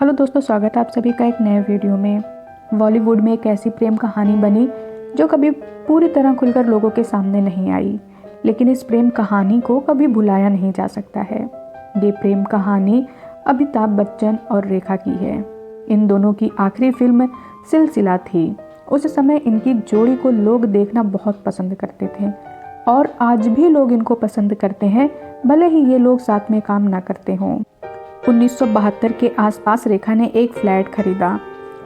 Hello दोस्तों, स्वागत है आप सभी का एक नए वीडियो में। बॉलीवुड में एक ऐसी प्रेम कहानी बनी जो कभी पूरी तरह खुलकर लोगों के सामने नहीं आई, लेकिन इस प्रेम कहानी को कभी भुलाया नहीं जा सकता है। ये प्रेम कहानी अमिताभ बच्चन और रेखा की है। इन दोनों की आखिरी फिल्म सिलसिला थी। उस समय इनकी जोड़ी को लोग देखना बहुत पसंद करते थे और आज भी लोग इनको पसंद करते हैं, भले ही ये लोग साथ में काम ना करते हों। 1972 के आसपास रेखा ने एक फ्लैट खरीदा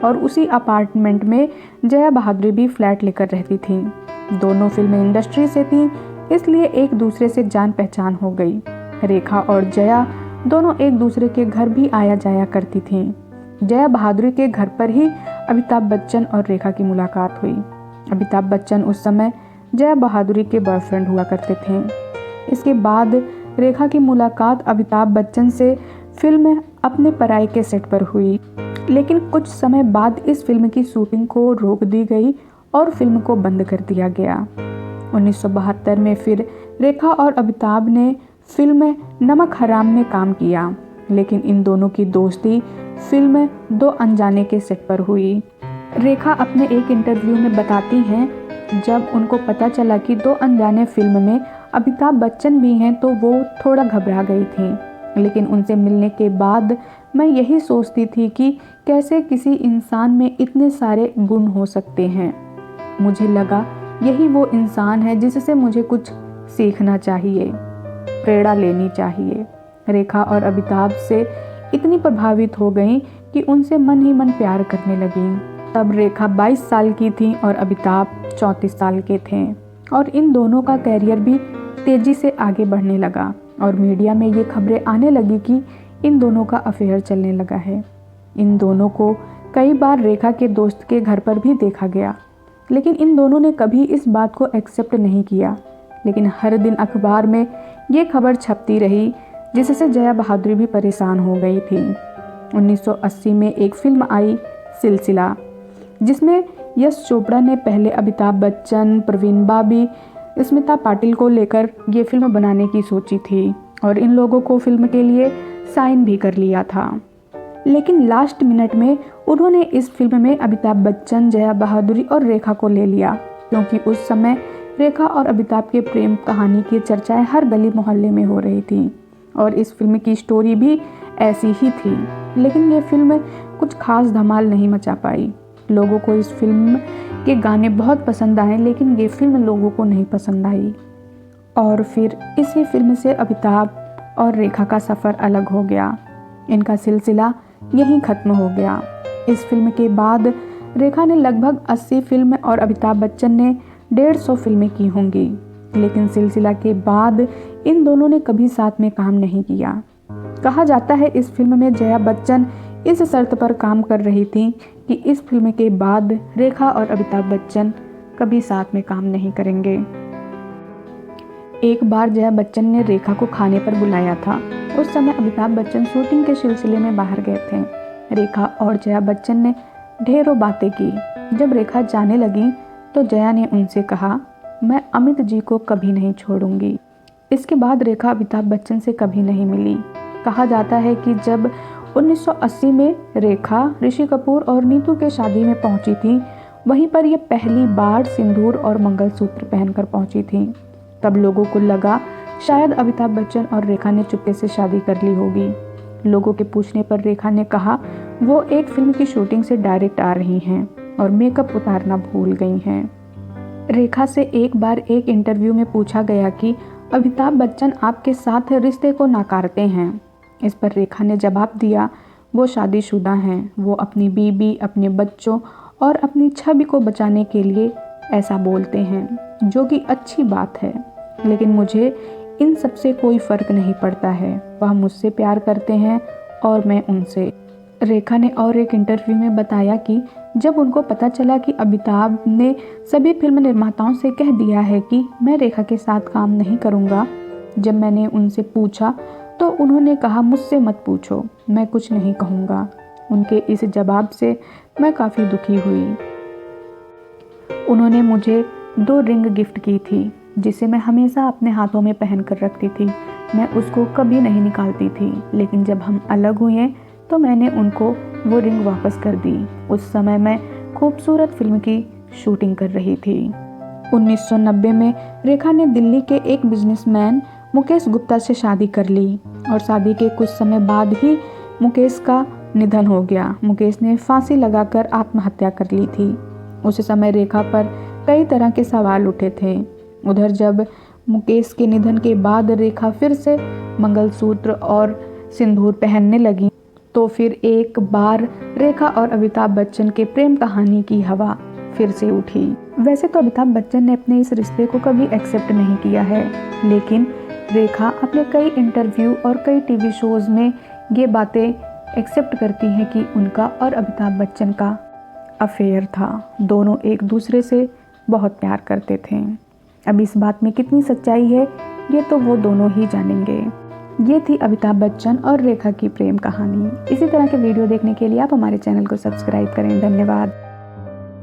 और उसी अपार्टमेंट में जया बहादुरी भी फ्लैट लेकर रहती थी। दोनों फिल्म इंडस्ट्री से थी, इसलिए एक दूसरे से जान पहचान हो गई। रेखा और जया दोनों एक दूसरे के घर भी आया जाया करती थीं। जया बहादुरी के घर पर ही अमिताभ बच्चन और रेखा की मुलाकात हुई। अमिताभ बच्चन उस समय जया बहादुरी के बॉयफ्रेंड हुआ करते थे। इसके बाद रेखा की मुलाकात अमिताभ बच्चन से फिल्म अपने पराये के सेट पर हुई, लेकिन कुछ समय बाद इस फिल्म की शूटिंग को रोक दी गई और फिल्म को बंद कर दिया गया। 1972 में फिर रेखा और अमिताभ ने फिल्म नमक हराम में काम किया, लेकिन इन दोनों की दोस्ती फिल्म दो अनजाने के सेट पर हुई। रेखा अपने एक इंटरव्यू में बताती हैं, जब उनको पता चला कि दो अनजाने फिल्म में अमिताभ बच्चन भी हैं तो वो थोड़ा घबरा गई थी, लेकिन उनसे मिलने के बाद मैं यही सोचती थी कि कैसे किसी इंसान में इतने सारे गुण हो सकते हैं। मुझे लगा यही वो इंसान है जिससे मुझे कुछ सीखना चाहिए, प्रेरणा लेनी चाहिए। रेखा और अमिताभ से इतनी प्रभावित हो गई कि उनसे मन ही मन प्यार करने लगी। तब रेखा 22 साल की थी और अमिताभ 34 साल के थे और इन दोनों का कैरियर भी तेजी से आगे बढ़ने लगा और मीडिया में ये खबरें आने लगी कि इन दोनों का अफेयर चलने लगा है। इन दोनों को कई बार रेखा के दोस्त के घर पर भी देखा गया, लेकिन इन दोनों ने कभी इस बात को एक्सेप्ट नहीं किया। लेकिन हर दिन अखबार में ये खबर छपती रही, जिससे जया बहादुरी भी परेशान हो गई थी। 1980 में एक फिल्म आई सिलसिला, जिसमें यश चोपड़ा ने पहले अमिताभ बच्चन, प्रवीण बाबी, स्मिता पाटिल को लेकर ये फिल्म बनाने की सोची थी और इन लोगों को फिल्म के लिए साइन भी कर लिया था। लेकिन लास्ट मिनट में उन्होंने इस फिल्म में अमिताभ बच्चन, जया बहादुरी और रेखा को ले लिया, क्योंकि उस समय रेखा और अमिताभ के प्रेम कहानी की चर्चाएं हर गली मोहल्ले में हो रही थी और इस फिल्म की स्टोरी भी ऐसी ही थी। लेकिन ये फिल्म कुछ खास धमाल नहीं मचा पाई। लोगों को इस फिल्म के गाने बहुत पसंद आए, लेकिन ये फिल्म लोगों को नहीं पसंद आई और फिर इसी फिल्म से अमिताभ और रेखा का सफ़र अलग हो गया। इनका सिलसिला यहीं ख़त्म हो गया। इस फिल्म के बाद रेखा ने लगभग 80 फिल्म और अमिताभ बच्चन ने 150 फिल्में की होंगी, लेकिन सिलसिला के बाद इन दोनों ने कभी साथ में काम नहीं किया। कहा जाता है इस फिल्म में जया बच्चन इस शर्त पर काम कर रही थी कि इस फिल्म के बाद रेखा और अमिताभ बच्चन कभी साथ में काम नहीं करेंगे। एक बार जया बच्चन ने रेखा को खाने पर बुलाया था। उस समय अमिताभ बच्चन शूटिंग के सिलसिले में बाहर गए थे। रेखा और जया बच्चन ने ढेरों बातें की। जब रेखा जाने लगी तो जया ने उनसे कहा, मैं अमित जी को कभी नहीं छोड़ूंगी। इसके बाद रेखा अमिताभ बच्चन से कभी नहीं मिली। कहा जाता है कि जब 1980 में रेखा ऋषि कपूर और नीतू के शादी में पहुंची थी, वहीं पर यह पहली बार सिंदूर और मंगलसूत्र पहनकर पहुंची थी। तब लोगों को लगा शायद अमिताभ बच्चन और रेखा ने चुपके से शादी कर ली होगी। लोगों के पूछने पर रेखा ने कहा वो एक फिल्म की शूटिंग से डायरेक्ट आ रही हैं और मेकअप उतारना भूल गई हैं। रेखा से एक बार एक इंटरव्यू में पूछा गया कि अमिताभ बच्चन आपके साथ रिश्ते को नकारते हैं। इस पर रेखा ने जवाब दिया, वो शादीशुदा हैं, वो अपनी बीबी, अपने बच्चों और अपनी छवि को बचाने के लिए ऐसा बोलते हैं, जो कि अच्छी बात है, लेकिन मुझे इन सब से कोई फ़र्क नहीं पड़ता है। वह मुझसे प्यार करते हैं और मैं उनसे। रेखा ने और एक इंटरव्यू में बताया कि जब उनको पता चला कि अमिताभ ने सभी फिल्म निर्माताओं से कह दिया है कि मैं रेखा के साथ काम नहीं करूँगा, जब मैंने उनसे पूछा तो उन्होंने कहा, मुझसे मत पूछो, मैं कुछ नहीं कहूँगा। उनके इस जवाब से मैं काफ़ी दुखी हुई। उन्होंने मुझे 2 रिंग गिफ्ट की थी, जिसे मैं हमेशा अपने हाथों में पहन कर रखती थी। मैं उसको कभी नहीं निकालती थी, लेकिन जब हम अलग हुए तो मैंने उनको वो रिंग वापस कर दी। उस समय मैं खूबसूरत फिल्म की शूटिंग कर रही थी। 1990 में रेखा ने दिल्ली के एक बिजनेसमैन मुकेश गुप्ता से शादी कर ली और शादी के कुछ समय बाद ही मुकेश का निधन हो गया। मुकेश ने फांसी लगाकर आत्महत्या कर ली थी। उस समय रेखा पर कई तरह के सवाल उठे थे। उधर जब मुकेश के निधन के बाद रेखा फिर से मंगलसूत्र और सिंदूर पहनने लगी तो फिर एक बार रेखा और अमिताभ बच्चन के प्रेम कहानी की हवा फिर से उठी। वैसे तो अमिताभ बच्चन ने अपने इस रिश्ते को कभी एक्सेप्ट नहीं किया है, लेकिन रेखा अपने कई इंटरव्यू और कई टीवी शोज में ये बातें एक्सेप्ट करती हैं कि उनका और अमिताभ बच्चन का अफेयर था। दोनों एक दूसरे से बहुत प्यार करते थे। अब इस बात में कितनी सच्चाई है ये तो वो दोनों ही जानेंगे। ये थी अमिताभ बच्चन और रेखा की प्रेम कहानी। इसी तरह के वीडियो देखने के लिए आप हमारे चैनल को सब्सक्राइब करें। धन्यवाद।